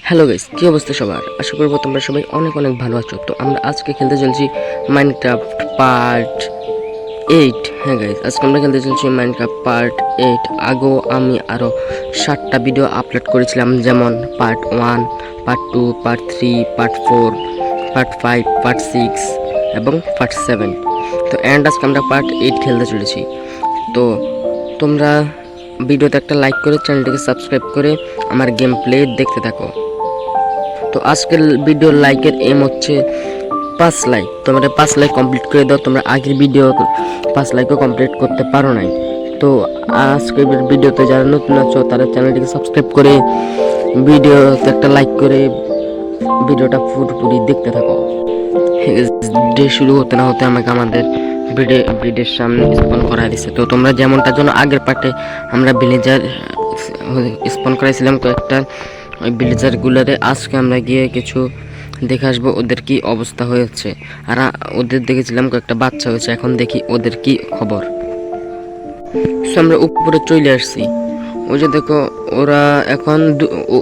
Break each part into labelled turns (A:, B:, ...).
A: Hello guys, কি অবস্থা সবার? আশা করবো তোমরা সবাই অনেক অনেক ভালো আছো। তো আমরা আজকে খেলতে চলছি মাইনক্রাফট পার্ট 8। হ্যাঁ গাইস, আজকে আমরা খেলতে চলছি মাইনক্রাফট পার্ট 8। আগেও আমি আরও 7টা ভিডিও আপলোড করেছিলাম, যেমন part 1, part 2, part 3, part 4, part 5, part 6 এবং পার্ট 7। তো আজকে আমরা পার্ট 8 খেলতে চলেছি। তো তোমরা ভিডিওতে একটা লাইক করে চ্যানেলটিকে সাবস্ক্রাইব করে আমার গেম প্লে দেখতে থাকো। তো আজকের ভিডিওর লাইকের এম হচ্ছে 5 লাইক। তোমরা 5 লাইক কমপ্লিট করে দাও। তোমরা আগের ভিডিও 5 লাইকও কমপ্লিট করতে পারো নাই। তো আজকের ভিডিওতে যারা নতুন আছো তারা চ্যানেলটিকে সাবস্ক্রাইব করে ভিডিওতে একটা লাইক করে ভিডিওটা পুরোপুরি দেখতে থাকো। ডে শুরু হতে না হতে আমাকে আমাদের ব্রিডের সামনে স্পন করা দিচ্ছে। তো তোমরা যেমনটার জন্য আগের পার্টে আমরা ভিলেজার স্পন করাইছিলাম কয়েকটা, ওই ভিলেজারগুলোরে আজকে আমরা গিয়ে কিছু দেখে আসবো ওদের কি অবস্থা হয়েছে। আর ওদের দেখেছিলাম কয়েকটা বাচ্চা হয়েছে, এখন দেখি ওদের কি খবর। সো আমরা উপরে চলে আসছি। ওই যে দেখো, ওরা এখন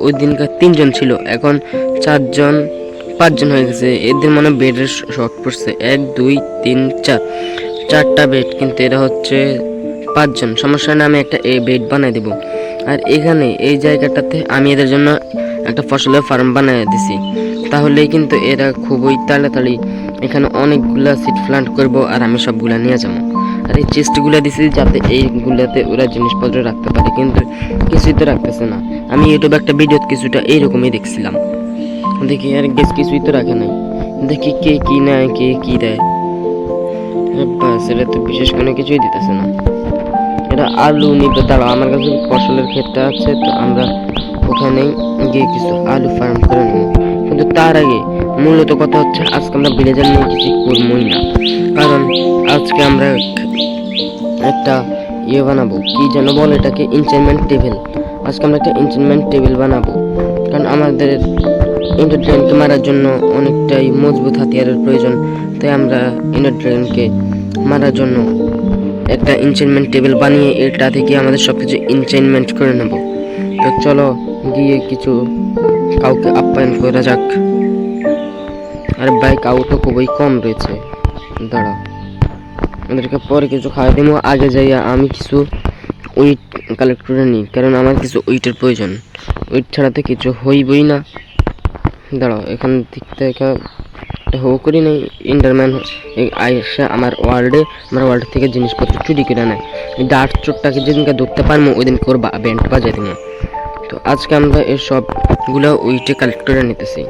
A: ওই দিনকার 3জন ছিল, এখন 4জন 5জন হয়ে গেছে। এদের মানে বেডের শর্ট পড়ছে 1 2 3 4 4টা বেড, কিন্তু এরা হচ্ছে 5জন। সমস্যা না, আমি একটা বেড বানাই দেবো। আর এখানে এই জায়গাটাতে আমি এদের জন্য একটা ফসলের ফার্ম বানিয়ে দিছি, তাহলেই কিন্তু এরা খুবই তাড়াতাড়ি এখানে অনেকগুলা সিড প্লান্ট করবো আর আমি সবগুলা নিয়ে যাবো। আর এই চেস্টগুলো দিছি যাতে এইগুলাতে ওরা জিনিসপত্র রাখতে পারে, কিন্তু কিছুই তো রাখতেছে না। আমি ইউটিউবে একটা ভিডিও কিছুটা এইরকমই দেখছিলাম, দেখি আর গেস কিছুই তো রাখে নাই। দেখি কে কি নেয়, কে কি দেয়, বাস এটা তো বিশেষ কোনো কিছুই দিতেছে না। এটা আলু নিবে, দাঁড়াও আমার কাছে ফসলের ক্ষেতটা আছে, তো আমরা ওখানেই গিয়ে কিছু আলু ফার্ম করে নেব। কিন্তু তার আগে মূলত কথা হচ্ছে, আজকে আমরা ভিলেজার নিয়ে কিছু করবই না, কারণ আজকে আমরা একটা বানাবো, কি যেন বলে এটাকে, এনচেন্টমেন্ট টেবিল। আজকে আমরা একটা এনচেন্টমেন্ট টেবিল বানাবো, কারণ আমাদের এন্ডার ড্রাগনকে মারার জন্য অনেকটাই মজবুত হাতিয়ারের প্রয়োজন। তাই আমরা এন্ডার ড্রাগনকে মারার জন্য একটা এনচেন্টমেন্ট টেবিল বানিয়ে এটা থেকে আমাদের সবকিছু এনচেন্টমেন্ট করে নেব। তো চলো গিয়ে কিছু কাউকে আপ্যায়ন করা যাক। আর ভাই কাউ তো খুবই কম রয়েছে, দাঁড়া ওদেরকে পরে কিছু খাওয়া দিব। আগে যাইয়া আমি কিছু উইট কালেক্ট করে নিই, কারণ আমার কিছু উইটের প্রয়োজন। উইট ছাড়া তো কিছু হইবই না। দাঁড়াও এখান থেকে হো করি নাই, ইন্ডারম্যান আইসা আমার ওয়ার্ল্ড থেকে জিনিসপত্র চুরি করে নেয়। এই ডার্ক চোরটাকে যেদিনকে ধরতে পারবো ওই দিন করবা ব্যান্ড বাজাই দিব। তো আজকে আমরা এই সবগুলো উইটে কালেক্ট করে নিতেছি।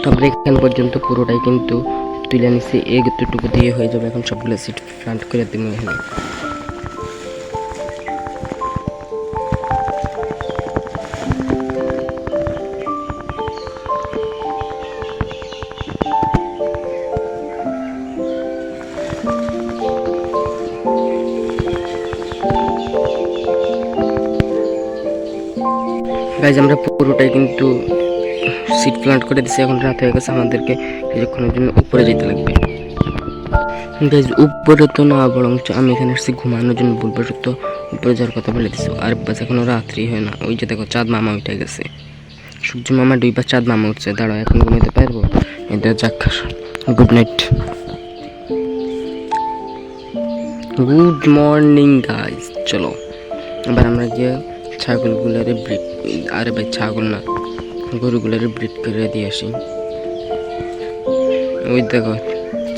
A: তবে এখান পর্যন্ত পুরোটাই কিন্তু তুলে নিচ্ছি, এতটুকু দিয়ে হয়ে যাবে। এখন সবগুলো সিট প্লান্ট করে দিব এখানে। গাইজ আমরা পুরোটাই কিন্তু সিট প্লান্ট করে দিচ্ছি। এখন রাত হয়ে গেছে, আমাদেরকে কিছুক্ষণের জন্য উপরে যেতে লাগবে। গাইজ উপরে তো না, বরং আমি এখানে এসেছি ঘুমানোর জন্য। বলবো তো উপরে যাওয়ার কথা বলে দিচ্ছি, আর বাস এখনো রাত্রি হয় না। ওই যে দেখো চাঁদ মামা উঠে গেছে, সূর্য মামা দুইবার চাঁদ মামা উঠছে। দাঁড়াও এখন ঘুমাইতে পারবো? এটা যাক, good night, good morning guys. চলো এবার আমরা গিয়ে ছাগলগুলারে ব্রিড, আরে ভাই ছাগল না, গরুগুলারে ব্রিড করে দিয়ে আসি। ওই দেখো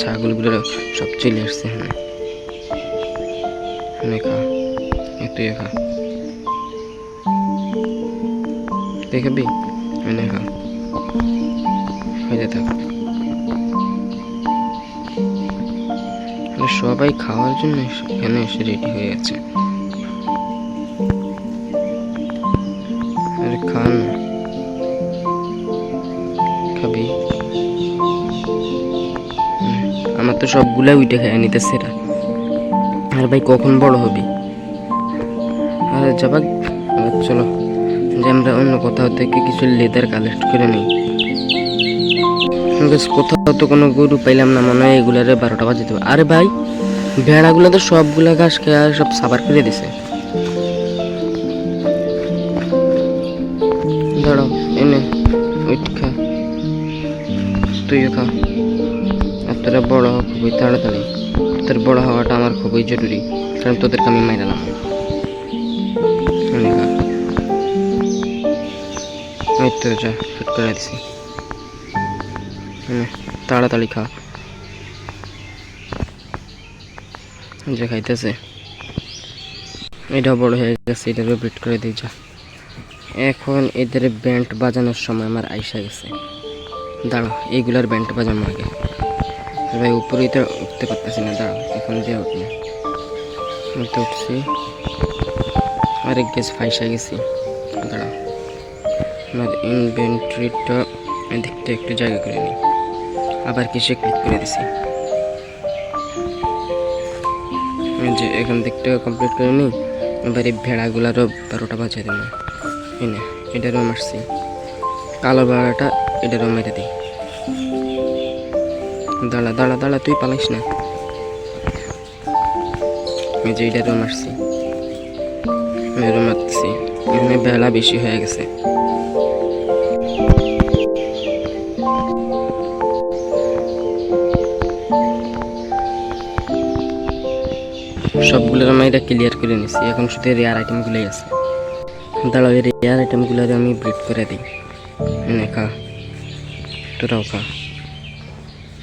A: ছাগলগুলো সব চলে আসছে। হ্যাঁ খা, একটু খা, দেখাবি এনে খা, খাইতে থাক। সবাই খাওয়ার জন্য এখানে এসে রেডি হয়ে আছে। আরে খা না, খাবি? আমার তো সবগুলাই উইটে খেয়ে নিতেছে এরা। আর ভাই কখন বড় হবি? আরে যাবা, চলো যে আমরা অন্য কোথাও থেকে কিছু লেদার কালেক্ট করে নিই। কোথাও তো কোনো গরু পাইলাম না, মনে হয় এগুলারে 12টা বাজে দেবে। আরে ভাই ভেড়াগুলো তো সবগুলা ঘাস খেয়ে সব সাবার করে দিছে। দাঁড়াও, এনে ওইট খা, তুইও খা। আর তোরা বড় হওয়া খুবই তাড়াতাড়ি, তোর বড় হওয়াটা আমার খুবই জরুরি, কারণ তোদেরকে আমি মাইরালাম। এনে খা, ওই তো যা ফিট করে দিছি। তাড়াতাড়ি খা, যে খাইতেছে এটাও বড় হয়ে গেছে, এটারও ব্রিড করে দিই যা। এখন এদের ব্যান্ড বাজানোর সময় আমার আইসা গেছে। দাঁড়াও, এইগুলার ব্যান্ড বাজানো আগে। ভাই উপরেই তো উঠতে পারতেছি না, দাঁড়াও এখন দিয়ে উঠবো। উঠতে উঠছি, আরেক গেছ ফাইসা গেছি। দাঁড়াও, আমার ইনভেন্টরিটা এদিকটা একটু জায়গা করে নিই, আবার কিসে ক্লিক করে দিছি। যে এখান দিকটা কমপ্লিট করে নিই, এবার এই ভেড়াগুলারও 12টা বাজিয়ে দেবো। এনে এটারও মারছি, কালো ভেড়াটা এটারও মেরে দিই। দাঁড়া দাঁড়া দাঁড়া, তুই পালাইস না। এই যে এটারও মারছি, এরও মারছি। এখানে বেলা বেশি হয়ে গেছে। সবগুলোর আমি এটা ক্লিয়ার করে নিছি, এখন শুধু রেয়ার আইটেমগুলোই আছে। দাঁড়াও, এই রেয়ার আইটেমগুলো আমি ব্রিড করে দিই। এনে খা, তোরাও খা,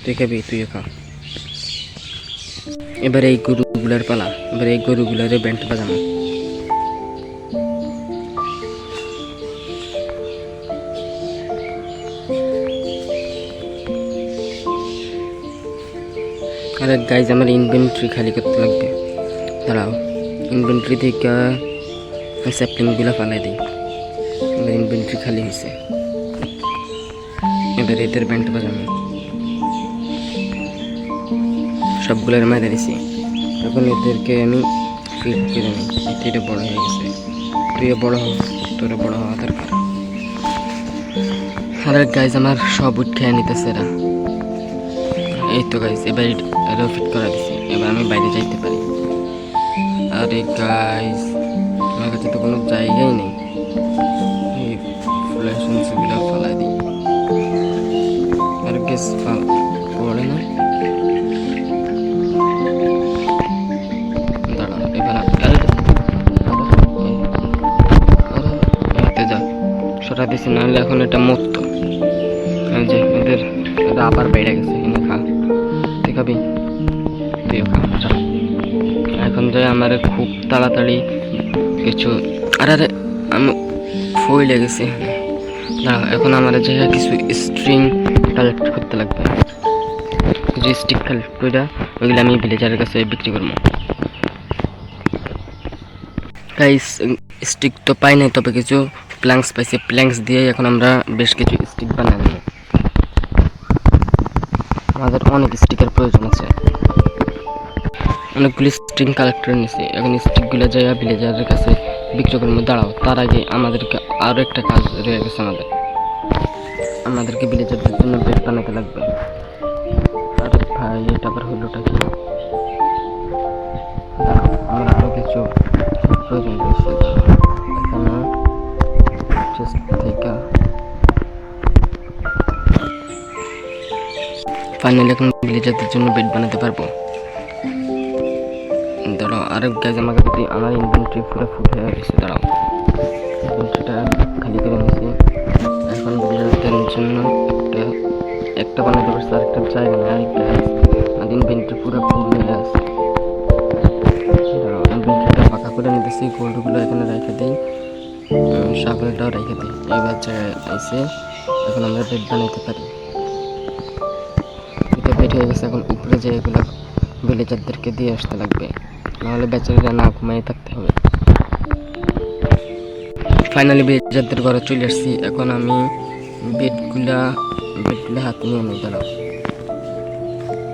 A: তুই খাবি তুইও খা। এবার এই গরুগুলার পালা, এবার এই গরুগুলারে ব্যান্ড বাজানো। আরে গাইজ, আমার ইনভেন্টরি খালি করতে লাগবে। দাঁড়াও, ইনভেন্টরি থেকে স্যাপলিংগুলো ফালাই দিই। এবার ইনভেন্টরি খালি হয়েছে, এবার এদের ব্যান্ড বাজানো। সবগুলোর মাঝে দিছি, এখন এদেরকে আমি ফিট করে নিই। এটা বড় হয়ে গেছে, তুইও বড় হ, তোরও বড় হওয়া দরকার। আরে গাইজ, আমার সব উঠ খেয়ে নিতেছে এরা। এই তো গাইজ, এবার এটাও ফিট করা দিছি, এবার আমি বাইরে যাইতে পারি। আরে গাইজ, আমার কাছে তো কোনো জায়গাই নেই, এই ফ্ল্যাশনসগুলো ফালাই দিই। আর গ্যাস পড়ে না, দাঁড়াও এবার যা সরা দিছি, নাহলে এখন এটা মুক্ত। যে এদের এটা আবার বেড়ে গেছে। এনে খা, তুই খাবি তুইও খা। এখন যাই আমার খুব তাড়াতাড়ি কিছু, আরে আরে আমি ফইলে গেছি। না, এখন আমার যে কিছু স্ট্রিং কালেক্ট করতে লাগবে। কিছু স্টিক কালেক্ট করে ওইগুলো আমি ভিলেজারের কাছে বিক্রি করবো। গাইস, স্টিক তো পাই নাই, তবে কিছু প্ল্যাঙ্কস পাইছি। প্ল্যাঙ্কস দিয়ে এখন আমরা বেশ কিছু স্টিক বানাই নেব। আমাদের অনেক স্টিকের প্রয়োজন আছে, অনেকগুলি স্ট্রিং কালেক্টর নিছি। এখন স্টিকগুলো যাই ভিলেজারের কাছে বিক্রি করবো। দাঁড়াও, তার আগে আমাদেরকে আরও একটা কাজ রয়ে গেছে। আমাদেরকে ভিলেজারদের জন্য বেড বানাতে লাগবে। আরে ভাই, এটা আবার হলোটা কি? দাঁড়াও, আমার আরও কিছু প্রয়োজন রয়েছে। এখানে থেকে ফাইনালি এখন ভিলেজারদের জন্য বেড বানাতে পারবো। দাঁড়াও, আরেক গাইজ, আমাকে যদি আমার ইনভেন্টরি পুরো ফুল হয়ে গেছে। দাঁড়াও, ইনভেন্টরিটা খালি করে নিয়েছি। এখন ভিলেজারদের জন্য একটা বানাতে পারছি, আর একটা জায়গা নেই। আরেক গাইজ, আমার ইনভেন্টরি পুরো ফুল হয়ে আছে। দাঁড়াও, ইনভেন্টরিটা ফাঁকা করে নিতেছি, গোল্ডগুলো এখানে রেখে দিই, শাবলটাও রেখে দিই। এবার জায়গায় আইসে এখন আমরা বেড বানাইতে পারি। এটা বেড হয়ে গেছে, এখন উপরে যে এগুলো ভিলেজারদেরকে দিয়ে আসতে লাগবে, নাহলে বেচারিরা না ঘুমাই থাকতে হবে। ফাইনালি ভিলেজারদের ঘরে চলে আসছি। এখন আমি বেডগুলা হাতে নিয়ে নিই। দাঁড়াও,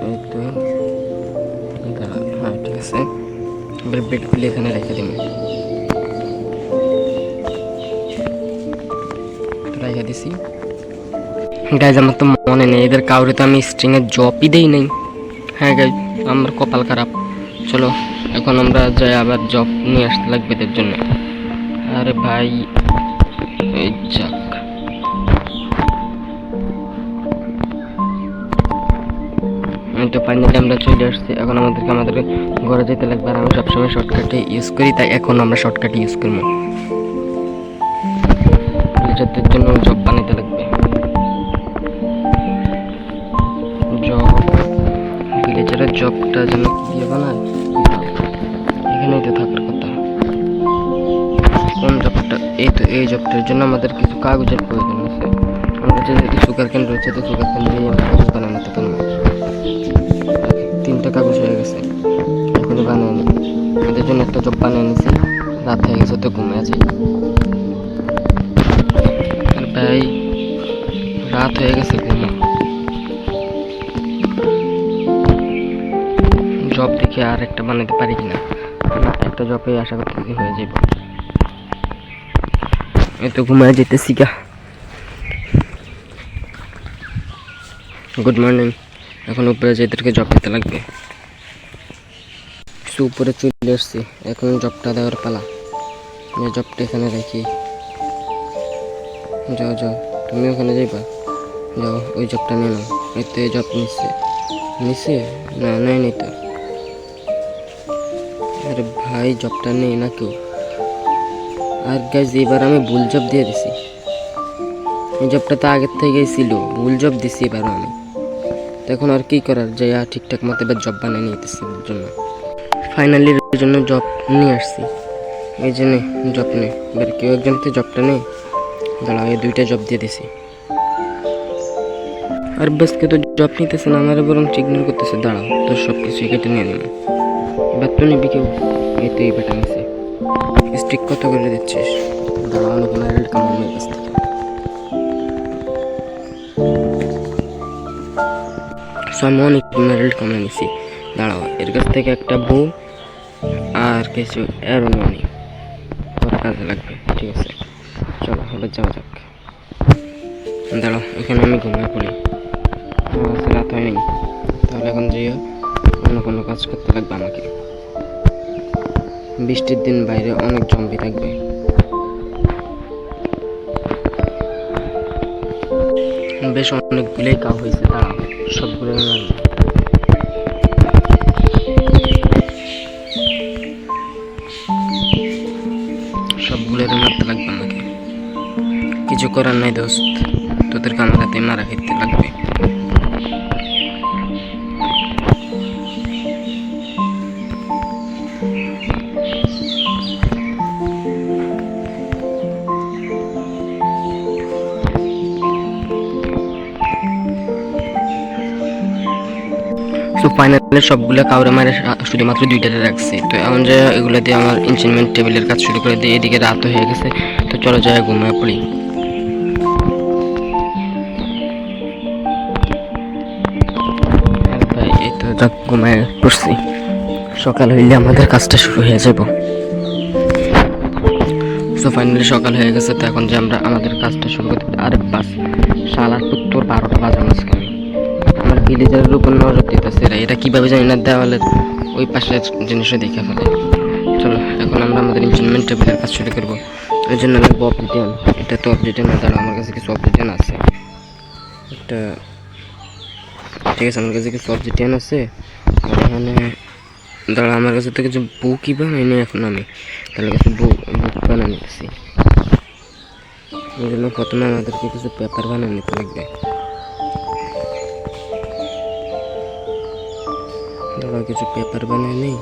A: এই তো দাঁড়াও, হ্যাঁ ঠিক আছে। এবার বেডগুলি এখানে রেখে দিন, রেখে দিছি। গাইজ, আমার তো মনে নেই এদের কাউরে তো আমি স্ট্রিংয়ের জবই দেই নাই। হ্যাঁ গাইজ, আমার কপাল খারাপ, চলো এখন আমরা যাই আবার জব নিয়ে আসতে লাগবে এদের জন্য। আরে ভাই এই যাক, এই তো ফাইনালি আমরা চলে আসছি। এখন আমাদের ঘরে যেতে লাগবে, আর আমি সবসময় শর্টকাটে ইউজ করি, তাই এখন আমরা শর্টকাটে ইউজ করবো। ভিলেজারদের জন্য জব বানাতে লাগবে, জব। ভিলেজারের জবটা যেন কি দিয়ে বানায়, এখানেই তো থাকার কথা। কোন জবটা? এই তো এই জবটার জন্য আমাদের কিছু কাগজের প্রয়োজন আছে। আমাদের যেহেতু সুগার ক্যান রয়েছে, তো সুগার ক্যান দিয়ে আমরা কাগজ বানাতে পারবো। 3টা কাগজ হয়ে গেছে, এখনই বানিয়ে নিই। আমাদের জন্য একটা জব বানিয়ে নিছি, রাত হয়ে গেছে তো ঘুমিয়ে যাই। আর ভাই রাত হয়ে গেছে, ঘুমা। জব দেখে আর একটা বানাতে পারি কিনা, না একটা জবে আশা করতেছি হয়ে যাব। এই তো ঘুমায় যেতেছি গা। Good morning. এখন উপরে যেদেরকে জব দিতে লাগবে, কিছু উপরে চলে এসছি। এখন জবটা দেওয়ার পালা। জবটা এখানে রাখি, যাও যাও, তুমি ওখানে যাইবা, যাও ওই জবটা নিয়ে নাও। এই তো এই জব নিচ্ছে না, নেই তো। আরে ভাই জবটা নেই না কেউ। আর গাইজ এবার আমি ভুল জব দিয়ে দিছি। এই জবটা তো আগের থেকেই ছিল, ভুল জব দিছি এবারও আমি। এখন আর কি করার, যে ঠিকঠাক মতো এবার জব বানিয়ে নিতেছি এর জন্য। ফাইনালি এর জন্য জব নিয়ে আসছি। এই জন্য জব নেই, এবার কেউ একজন তো জবটা নেই। দাঁড়াও, এই 2টা জব দিয়ে দিছি। আর বাসকে তো জব নিতেছে না, আমার বরং ইগনোর করতেছে। দাঁড়াও, তো সব কিছু কেটে নিয়ে নেব। এবার তো নিবি কেউ? এই তো এই বেটা নিছে। স্টিক কত করে দিচ্ছিস? দাঁড়াও, অনেক ম্যারেড কামানোর কাছ থেকে। আমি অনেক ম্যারেড কামাই নিছি। দাঁড়াও, এর কাছ থেকে একটা বউ আর কিছু অ্যারো নিয়ে নিই, পরে কাজে লাগবে। ঠিক আছে, চলো হলে যাওয়া যাক। দাঁড়াও, এখানে আমি ঘুমিয়ে পড়ি, রাত হয়নি। তাহলে এখন যেয়ে অন্য কোনো কাজ করতে লাগবে আমাকে। বৃষ্টির দিন, বাইরে অনেক জম্বি থাকবে। বেশ অনেকগুলোই কাজ হয়েছে, দাঁড়াও সবগুলো লাগবে। সবগুলোর মারতে লাগবে আমাকে, কিছু করার নাই দোস্ত, তোদেরকে আমার হাতে মারা খেতে লাগবে। তো ফাইনালি সবগুলো কাউরে মারে শুধুমাত্র 2টাতে রাখছি। তো এখন যে এগুলো দিয়ে আমার ইনস্ট্রুমেন্ট টেবিলের কাজ শুরু করে দিই। এদিকে রাত হয়ে গেছে, তো চলো যাই ঘুমিয়ে পড়ি। ভাই এই তো যাক ঘুমিয়ে পড়ছি, সকাল হইলে আমাদের কাজটা শুরু হয়ে যাব। তো ফাইনালি সকাল হয়ে গেছে, তো এখন যে আমরা আমাদের কাজটা শুরু করতে। আরে বাস শালা তোর 12টা বাজানো আজকে। আমি আমার ভিলেজারের উপর নজর দিতেছে, এটা কীভাবে জানি না, দেওয়ালের ওই পাশে জিনিসও দেখে ফেলে। চলো এখন আমরা আমাদের ইনস্ট্রুমেন্ট টেবিলের কাজ শুরু করবো। এর জন্য লাগবো অবজেক্টিভ। এটা তো অবজেক্টিভ না, দাঁড়া আমার কাছে কিছু অবজেক্টিভ আছে। একটা ঠিক আছে, আমার কাছে কিছু অবজেক্টিভ আছে। আর এখানে দাঁড়া, আমার কাছে তো কিছু বুকই বানাইনি এখন আমি, তাহলে কিছু বুক বানিয়ে নিতেছি। এই জন্য প্রথমে আমাদেরকে কিছু পেপার বানিয়ে নিতে লাগবে। দাঁড়া কিছু পেপার বানিয়ে নিই।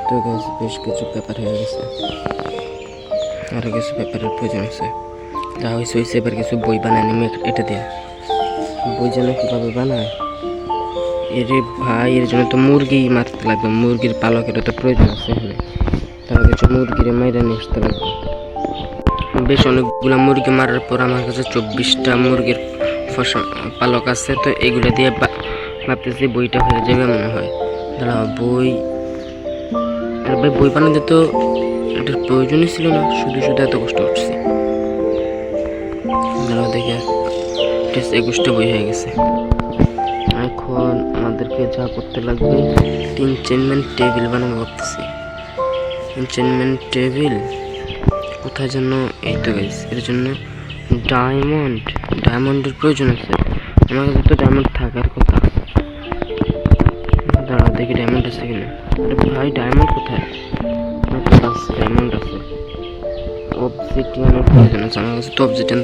A: তো বেশ কিছু পেপার হয়ে গেছে, আরও কিছু পেপারের প্রয়োজন আছে। যা হয়েছে হয়েছে, এবার কিছু বই বানায় নিই এটা দিয়ে। বই যেন কীভাবে বানায়, এর ভাই এর জন্য তো মুরগি মারতে লাগবে, মুরগির পালকেরও তো প্রয়োজন আছে এখানে। তাহলে কিছু মুরগির মাইরা নিয়ে আসতে লাগবে। বেশ অনেকগুলো মুরগি মারার পর আমার কাছে 24টা মুরগির পালক আছে। তো এগুলো দিয়ে ভাবতেছি বইটা হয়ে যাবে মনে হয়। দাঁড়াও বই, আর ভাই বই বানাতে তো এটার প্রয়োজনই ছিল না, শুধু শুধু এত কষ্ট করছি। দাঁড়াও দেখে 21টা বই হয়ে গেছে। এখন আমাদেরকে আমাদেরকে যা করতে লাগবে, এনচেন্টমেন্ট টেবিল বানাবো ভাবতেছি। এনচেন্টমেন্ট টেবিল কোথায় যেন, এই তো গাইস, এর জন্য ডায়মন্ডের প্রয়োজন আছে। আমার কাছে তো ডায়মন্ড থাকার কথা। দাঁড়াও দেখি ডায়মন্ড আছে কিনা। আরে ভাই ডায়মন্ড কোথায়? ডায়মন্ড আছে। অবসিডিয়ানের প্রয়োজন আছে, আমার কাছে তো অবসিডিয়ান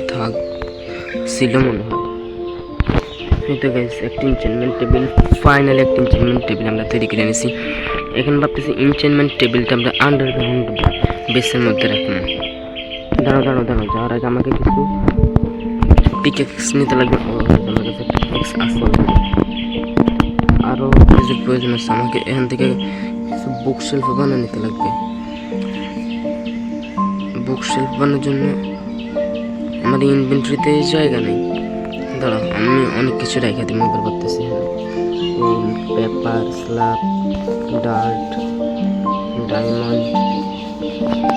A: ছিল মনে হয়। এই তো গাইস একটা এনচেন্টমেন্ট টেবিল, ফাইনালি একটা এনচেন্টমেন্ট টেবিল আমরা তৈরি করে নিয়েছি। এখন ভাবতেছি এনচেন্টমেন্ট টেবিলটা আমরা আন্ডারগ্রাউন্ড বেসের মধ্যে রাখবো। দাঁড়াও যাওয়ার আগে আমাকে কিছু পিকেক্স নিতে লাগবে। আমার কাছে পিকেক্স আছে, আরও কিছুর প্রয়োজন আছে। আমাকে এখান থেকে কিছু বুক শেলফ বানিয়ে নিতে লাগবে। বুক শেলফ বানানোর জন্য আমার ইনভেন্টরিতে জায়গা নেই। দাঁড়াও আমি অনেক কিছু রেখে দিই, মোবাইল করতেছি। ফুল, পেপার, স্ল্যাব, ডার্ট, ডায়মন্ড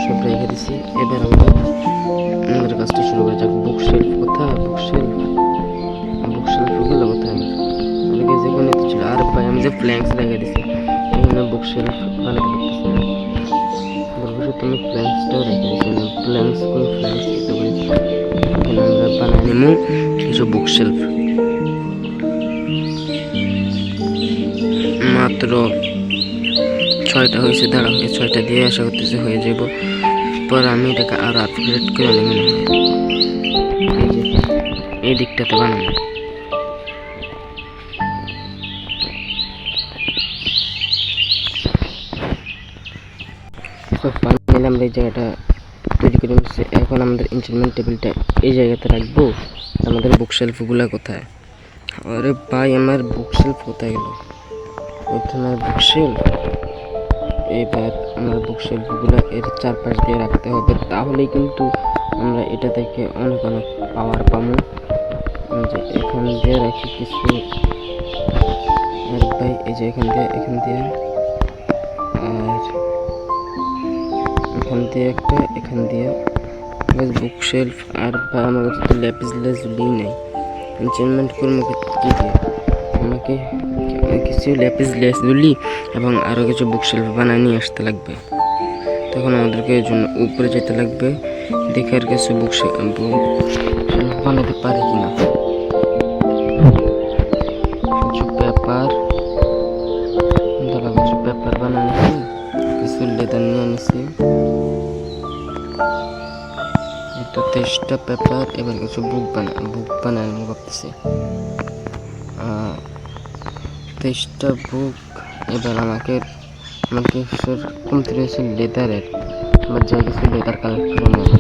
A: সব রেখে দিছি। এবার আমরা আমাদের কাজটা শুরু করা যাক। বুক শেলফ কোথায়? বুক শেলফগুলো কোথায়? আমার যেখানে তো ছিল। আর ভাই আমি যে প্ল্যাঙ্কস রেখে দিছি, এখানে বুক শেলফ বানাতে পারতেছি না। বলবো তুমি প্ল্যাঙ্কসটাও রেখে দিছি। প্ল্যাঙ্কস খেতে পারি। এখানে আমরা বানাই নিমু কিছু বুক শেলফ। মাত্র 6টা হয়েছে। দাঁড়াও এই 6টা দিয়ে আশা করতেছি হয়ে যাব। পর আমি এটাকে আরো আপগ্রেড করে নেব মনে হয়। এই দিকটাতে বানাবো। ফাইনালি আমরা এই জায়গাটা তৈরি করে নিচ্ছি। এখন আমাদের এনচেন্টমেন্ট টেবিলটা এই জায়গাতে রাখবো। আমাদের বুক শেলফগুলো কোথায়? আরে ভাই আমার বুক শেলফ কোথায় গেল? ওইখানে বুক শেলফ। এবার আমার বুক শেলফগুলো এর চারপাশ দিয়ে রাখতে হবে, তাহলেই কিন্তু আমরা এটা থেকে অনেক পাওয়ার পাবো। যে এখান দিয়ে রাখি কিছু। আর ভাই এই যে এখান দিয়ে আর এখান দিয়ে বুক শেলফ। আর ভাই আমার কাছে তো ল্যাপিস লাজুলি নেই। এনচেন্টমেন্ট করবো কি দিয়ে? আমাকে কিছু ল্যাপিস লাজুলি এবং আরও কিছু বুক শেলফ বানিয়ে নিয়ে আসতে লাগবে। তখন আমাদেরকে এর জন্য উপরে যেতে লাগবে, দেখে আর কিছু বুক শেলফ বানাতে পারি কিনা। কিছু পেপার বানাচ্ছি, কিছু লেদার নিয়ে আনিছি। 23টা পেপার। এবার কিছু বুক বানায় ভাবতেছি। 23টা বুক। এবার আমাকে কমতে রয়েছে লেদারের। আমার যাই কিছু লেদার কালেক্ট করে নেব।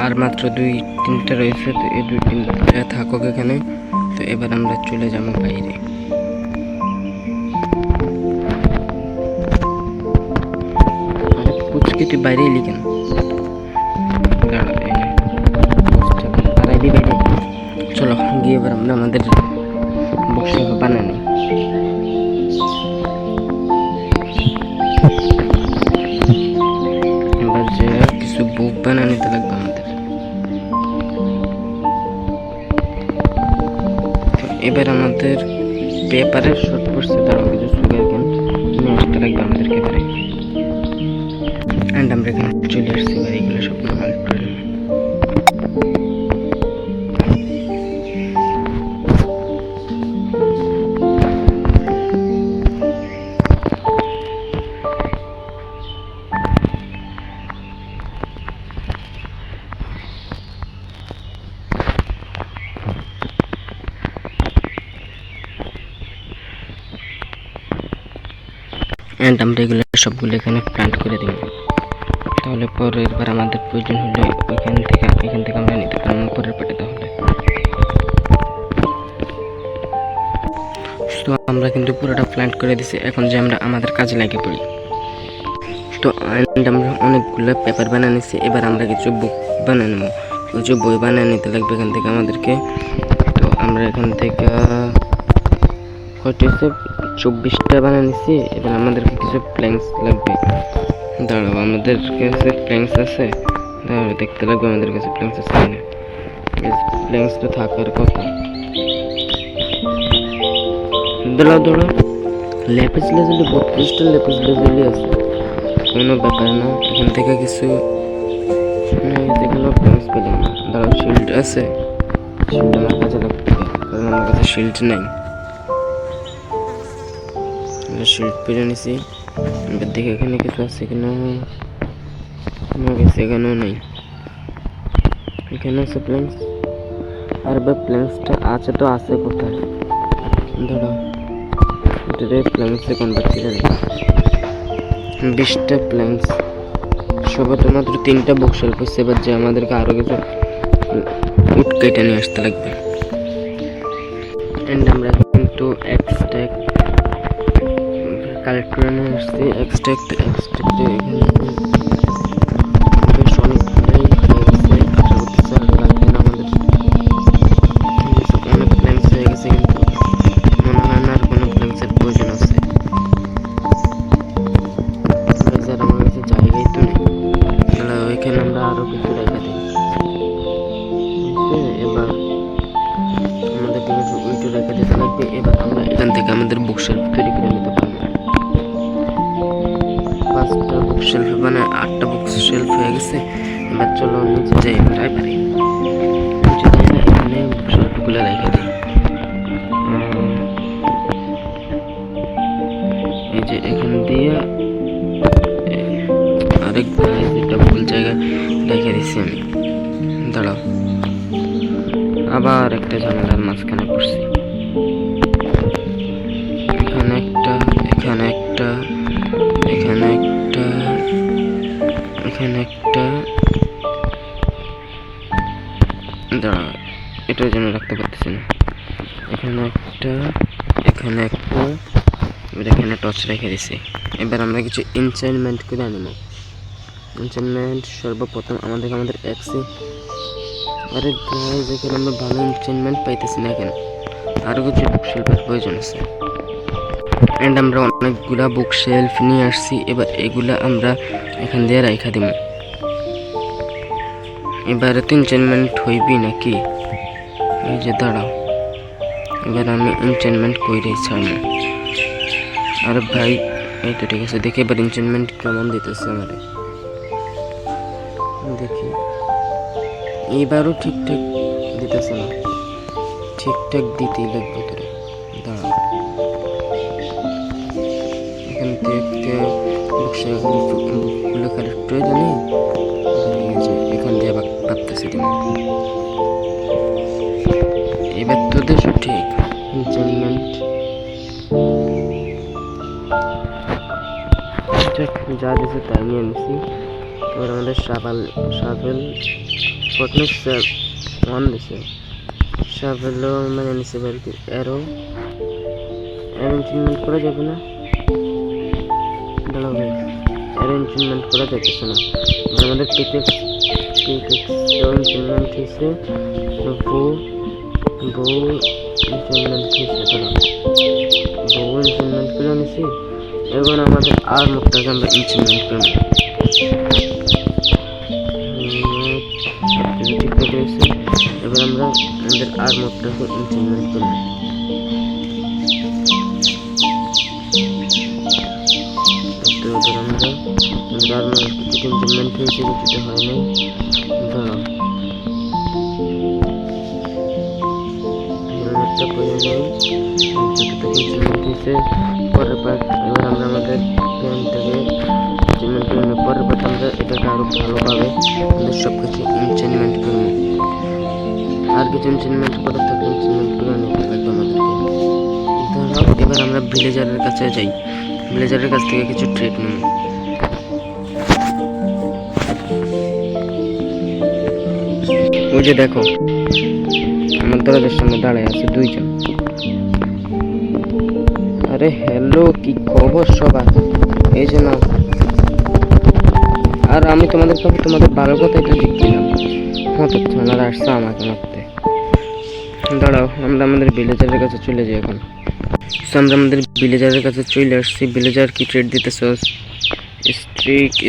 A: আর মাত্র 2-3টা রয়েছে, তো এই 2-3টা থাকুক এখানে। তো এবার আমরা চলে যাবো বাইরে। পুচকে তুই বাইরে এলি কেন? চলো গিয়ে এবার আমরা আমাদের বুকশেলফ বানাই নিই। এবার যে কিছু বুক বানিয়ে নিতে লাগবে আমাদের। এবার আমাদের পেপারের শর্ট পড়ছে, তারও কিছু সুগার কেন নিয়ে আসতে লাগবে আমাদেরকে এবারে। অ্যান্ড আমরা এখানে চলে আসছি। এবার এগুলো সব কালেক্ট করে নেব। অ্যান্ড আমরা এগুলো সবগুলো এখানে প্লান্ট করে দিব। তাহলে পরের বার আমাদের প্রয়োজন হলে এখান থেকে আমরা নিতে পারবো পরের পাটে। তাহলে তো আমরা কিন্তু পুরোটা প্ল্যান করে দিছি, এখন যে আমরা আমাদের কাজে লাগে পড়ি। তো আমরা অনেকগুলো পেপার বানিয়ে নিছি, এবার আমরা কিছু বুক বানিয়ে নেবো, কিছু বই বানিয়ে নিতে লাগবে এখান থেকে আমাদেরকে। তো আমরা এখান থেকে হয়তো 24টা বানিয়ে নিছি, এবার আমাদেরকে কিছু প্ল্যাঙ্কস লাগবে। দাঁড়াও, আমাদের কাছে প্ল্যাঙ্কস আছে, দাঁড়াও দেখতে লাগবে আমাদের কাছে প্ল্যাঙ্কস আছে কিনা। প্ল্যাঙ্কস তো থাকার কথা। দাঁড়াও, ল্যাপিস লাজুলি 32টা ল্যাপিস লাজুলি আছে, কোনো ব্যাপার না। এখান থেকে কিছু প্ল্যাঙ্কস পেলাম না। দাঁড়াও, শিল্ড আছে, শিল্ড আমার কাছে লাগবে, কারণ আমার কাছে শিল্ড নেই। শিল্ড পেরে নিছি, এবার দেখে এখানে কিছু আছে কিনা। এখানেও নেই, এখানে আছে প্ল্যাঙ্কস। আর ভাই প্ল্যাঙ্কসটা আছে তো আছে কোথায়? দাঁড়াও, এটাতে প্ল্যাঙ্কসে কনভার্ট করে নেই। 20টা প্ল্যাঙ্কস, সবাই মাত্র 3টা বুকশেলফ হচ্ছে। এবার যে আমাদেরকে আরও কিছু উট কেটে নিয়ে আসতে লাগবে। অ্যান্ড আমরা কিন্তু এক্সট্রাক্ট কালেক্ট করে নিয়ে আসছি। এক্সট্রাক্টে এখানে বেশ অনেকটাই হয়ে গেছে। আশা করতেছি আর লাগবে না আমাদের, অনেক প্ল্যাঙ্কস হয়ে গেছে, কিন্তু মনে হয় না আর কোনো প্ল্যাঙ্কসের প্রয়োজন আছে। আমার কাছে জায়গাই তো নেই। তাহলে ওইখানে আমরা আরও কিছু রেখে দিই। এবার আমাদেরকে কিছু উইটো রেখে দিতে লাগবে। এবার আমরা এখান থেকে আমাদের বুকশেলফ তৈরি করে নিতে পারবো। 5টা বুকশেলফ মানে 8টা বুকশেলফ হয়ে গেছে। এবার চলো নিচে যাই, আমরা পারি নিচে যাই না, এখানে বুকশেলফগুলো রেখে দিই। এই যে এখান দিয়ে আরেক যেটা ভুল জায়গায় রেখে দিচ্ছি আমি। দাঁড়াও, আবার একটা ঝামেলার মাঝখানে পড়ছি। এখানে একটা, এখানে একটা, এখানে একটা, এখানে একটা। দাঁড়াও, এটার জন্য রাখতে পারতেছি না। এখানে একটা, এখানে একটা, এবার এখানে টর্চ রেখে দিছি। এবার আমরা কিছু এনচেন্টমেন্ট করে আনবো। এনচেন্টমেন্ট সর্বপ্রথম আমাদের এক্সে। আরে গাইস, এখানে আমরা ভালো এনচেন্টমেন্ট পাইতেছি না, কেন? আরও কিছু বুকশেলফের প্রয়োজন আছে। অ্যান্ড আমরা অনেকগুলা বুকশেলফ নিয়ে আসছি। এবার এগুলা আমরা এখান দিয়ে রাইখা দিব। এবারে তো এনচেন্টমেন্ট হইবি নাকি? এই যে দাঁড়াও, এবার আমি এনচেন্টমেন্ট কইরেই ছাড়বো। আরে ভাই, এই তো ঠিক আছে। দেখি এবার এনচেন্টমেন্ট কেমন দিতেছে আমারে, দেখি। এইবারও ঠিকঠাক দিতেছে না, ঠিকঠাক দিতেই লাগবে তোরে। দাঁড়াও, এখান থেকে বুকগুলো কালেক্ট করে জানি, এখান দিয়ে ভাবতেছি দিব। এবার তোদের ঠিক এনচেন্টমেন্ট যা দিয়েছে তাই নিয়ে নিছি। এবার আমাদের সাবেল ফটনেস 1 দিছে, সাবেলও মানে নিচে বাড়িতে অ্যারো এনচেন্টমেন্ট করা যাবে না। দাঁড়াও ভাই, এনচেন্টমেন্ট করা যাইতেছে না। আমাদের পিকেক্স এনচেন্টমেন্ট হয়েছে, বউ এনচেন্টমেন্ট হয়েছে। দাঁড়াও, বউ এনচেন্টমেন্ট করে নিছি। এবার আমাদের আর মুখটাকে আমরা এনচেন্টমেন্ট করব। ঠিকঠাক রয়েছে। এবার আমরা আমাদের আর মুখটাকে এনচেন্টমেন্ট করব। তো এবার আমরা আর কিছু এনচেন্টমেন্ট হয়েছে, কিছুটা হয় নাই। দাঁড়াও, হেলমেটটা করে নেই, যতটুকু এনচেন্টমেন্ট হয়েছে। পরের পার্ট এবার আমরা আমাদের প্যান্টটাকে এনচেন্টমেন্ট করে নেব। পরের পার্ট আমরা এটাকে আরও ভালোভাবে আমাদের সব কিছু এনচেন্টমেন্ট করবো। আর কিছু এনচেন্টমেন্ট করার থাকলে এনচেন্টমেন্ট করে নিতে লাগবে আমাদেরকে। ধরো এবার আমরা ভিলেজারের কাছে যাই, ভিলেজারের কাছ থেকে কিছু ট্রেড নেব। ওই যে দেখো, আমার দরজার সামনে দাঁড়ায় আছে 2 জন। আরে হ্যালো, কি খবর সবার? এই যে নাও। আর আমি তোমাদের কাছে তোমাদের ভালো কথা এটা দেখছিলাম, হঠাৎ ছানারা আসছে আমাকে মারতে। দাঁড়াও, আমরা আমাদের ভিলেজারের কাছে চলে যাই এখন। So, আমরা আমাদের ভিলেজারের কাছে চলে আসছি। ভিলেজার কি ট্রেড দিতেছে?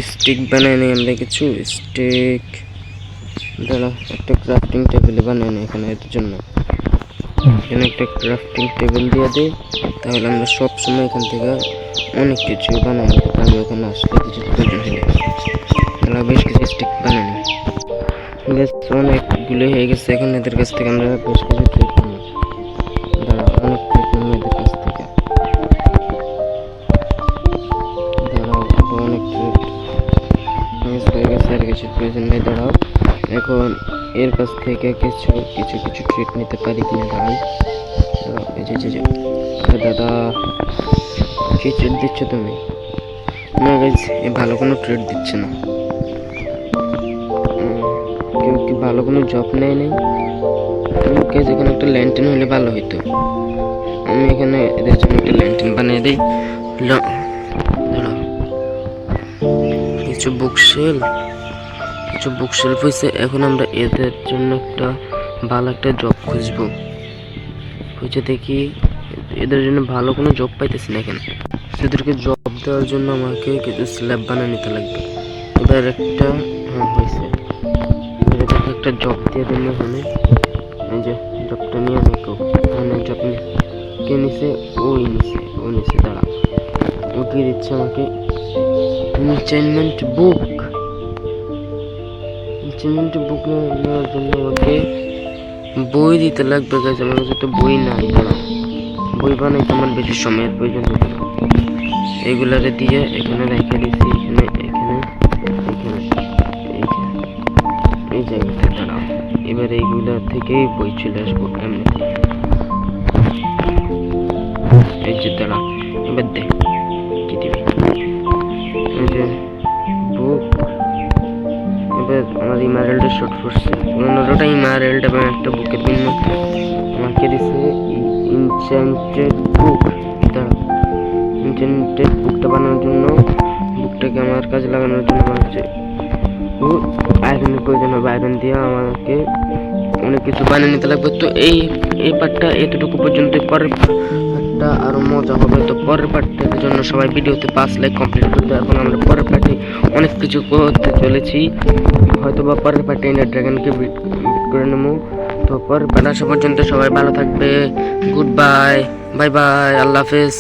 A: স্টিক বানায় নেই আমরা কিছু স্টিক। দাঁড়াও, একটা ক্রাফটিং টেবিল বানায় নেই এখানে এর জন্য। এখানে একটা ক্রাফটিং টেবিল দিয়ে দিই, তাহলে আমরা সব সময় এখান থেকে অনেক কিছু বানাই নিতে পারবো। এখানে আসলে কিছু প্রয়োজন হলে আমরা বেশ কিছু স্টিক বানাই নিই। বেশ অনেকগুলো হয়ে গেছে। এখন এদের কাছ থেকে আমরা বেশ কিছু ট্রেড নিই। দাঁড়াও, অনেক ট্রেড নিই এদের কাছ থেকে। দাঁড়াও, অনেক ট্রেড হয়ে গেছে, আর কিছু প্রয়োজন নেই। দাঁড়াও, এখন এর কাছ থেকে কিছু কিছু কিছু ট্রেড নিতে পারি কিনা। দাঁড়াই, এই যে দাদা, কি ট্রেড দিচ্ছ তুমি? না গাইজ, এ ভালো কোনো ট্রেড দিচ্ছে না। কেউ কি ভালো কোনো জব নেয় নেই? গাইজ, এখানে একটা ল্যান্টেন হলে ভালো হইতো। আমি এখানে এদের জন্য একটা ল্যান্টেন বানিয়ে দিই। দাঁড়াও, কিছু বুকশেলফ হয়েছে। এখন আমরা এদের জন্য একটা ভালো একটা জব খুঁজবো। খুঁজে দেখি, এদের জন্য ভালো কোনো জব পাইতেছি না এখানে। এদেরকে জব দেওয়ার জন্য আমাকে কিছু স্ল্যাব বানিয়ে নিতে লাগবে। এবার একটা হয়েছে, এদেরকে একটা জব দিয়ে দিন এখানে। এই যে জবটা নিয়ে নিকো, এখানে জব কে নিছে? ও নিছে। দাঁড়া, ও কি দিচ্ছে আমাকে? এনচেন্টমেন্ট বুক নেওয়ার জন্য আমাকে বই দিতে লাগবে। গাইজ, আমার কাছে তো বই নাই। দাঁড়াও, বই বানাইতে আমার বেশি সময়ের প্রয়োজন হবে না। এইগুলারে দিয়ে এখানে রেখে দিচ্ছি, এখানে এই জায়গাতে। দাঁড়াও, এবার এইগুলা থেকেই বই চলে আসবো এমনি। এই যে দাঁড়া, এবার দে, কি দিবি? এই যে বুক। এবার আমার ইমারেলটা শর্ট পড়ছে, 15টা ইমারেল্ড এবং একটা বুকের বিনিময়ে আমাকে দিছে ইনচ্যান্টেড বুক। দাঁড়াও, ইনচ্যান্টেড বুকটা বানানোর জন্য, বুকটাকে আমার কাজে লাগানোর জন্য আমার হচ্ছে আয়রনের প্রয়োজন হবে। আয়রন দিয়ে আমাকে অনেক কিছু বানিয়ে নিতে লাগবে। তো এই পার্টটা এতটুকু পর্যন্ত। পরের পার্টটা আরো মজা হবে। তো পরের পার্টটার জন্য সবাই ভিডিওতে 5 লাইক কমপ্লিট করতে। এখন আমরা পরের পার্টে অনেক কিছু করতে চলেছি। হয়তো বা পরের পার্টে এন্ডার ড্রাগনকে বিট করে নেবো। তো পরের পার্ট আসা পর্যন্ত সবাই ভালো থাকবে। গুড বাই, আল্লাহ হাফেজ।